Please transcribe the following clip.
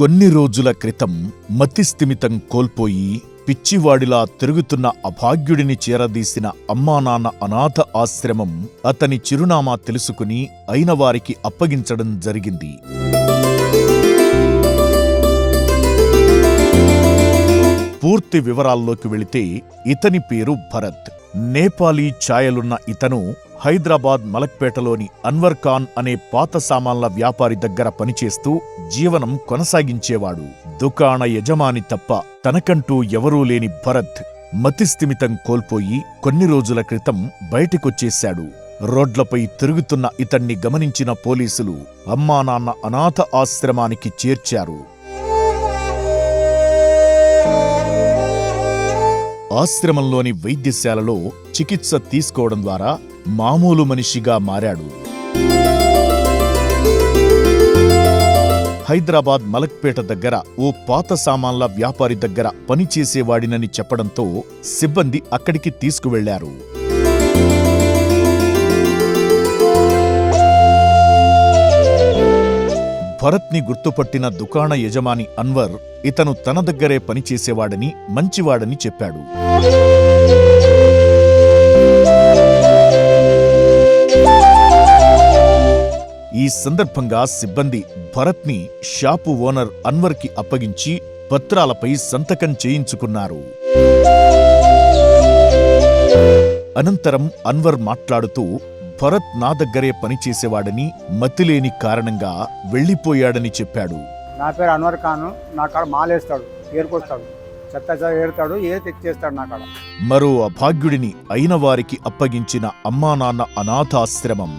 కొన్ని రోజుల క్రితం మతిస్థిమితం కోల్పోయి పిచ్చివాడిలా తిరుగుతున్న అభాగ్యుడిని చేరదీసిన అమ్మానాన్న అనాథ ఆశ్రమం అతని చిరునామా తెలుసుకుని అయినవారికి అప్పగించడం జరిగింది. పూర్తి వివరాల్లోకి వెళితే ఇతని పేరు భరత్. నేపాలీ ఛాయలున్న ఇతను హైదరాబాద్ మలక్పేటలోని అన్వర్ ఖాన్ అనే పాత సామాన్ల వ్యాపారి దగ్గర పనిచేస్తూ జీవనం కొనసాగించేవాడు. దుకాణ యజమాని తప్ప తనకంటూ ఎవరూ లేని భరత్ మతిస్థిమితం కోల్పోయి కొన్ని రోజుల క్రితం బయటికొచ్చేశాడు. రోడ్లపై తిరుగుతున్న ఇతన్ని గమనించిన పోలీసులు అమ్మానాన్న అనాథ ఆశ్రమానికి చేర్చారు. ఆశ్రమంలోని వైద్యశాలలో చికిత్స తీసుకోవడం ద్వారా మామూలు మనిషిగా మారాడు. హైదరాబాద్ మలక్పేట దగ్గర ఓ పాత సామాన్ల వ్యాపారి దగ్గర పనిచేసేవాడినని చెప్పడంతో సిబ్బంది అక్కడికి తీసుకువెళ్లారు. భరత్ని గుర్తుపట్టిన దుకాణ యజమాని అన్వర్ ఇతను తన దగ్గరే పనిచేసేవాడని మంచివాడని చెప్పాడు. ఈ సందర్భంగా సిబ్బంది భరత్ని షాపు ఓనర్ అన్వర్కి అప్పగించి పత్రాలపై సంతకం చేయించుకున్నారు. అనంతరం అన్వర్ మాట్లాడుతూ భరత్ నా దగ్గరే పనిచేసేవాడని మతిలేని కారణంగా వెళ్లిపోయాడని చెప్పాడు. నా పేరు అన్వర్ ఖాన్. నా కాడ మాలేస్తాడు, ఏరుకొస్తాడు, చెత్త ఏరుతాడు, తెచ్చేస్తాడు నా కాడ. మరో అభాగ్యుడిని అయిన వారికి అప్పగించిన అమ్మానాన్న అనాథాశ్రమం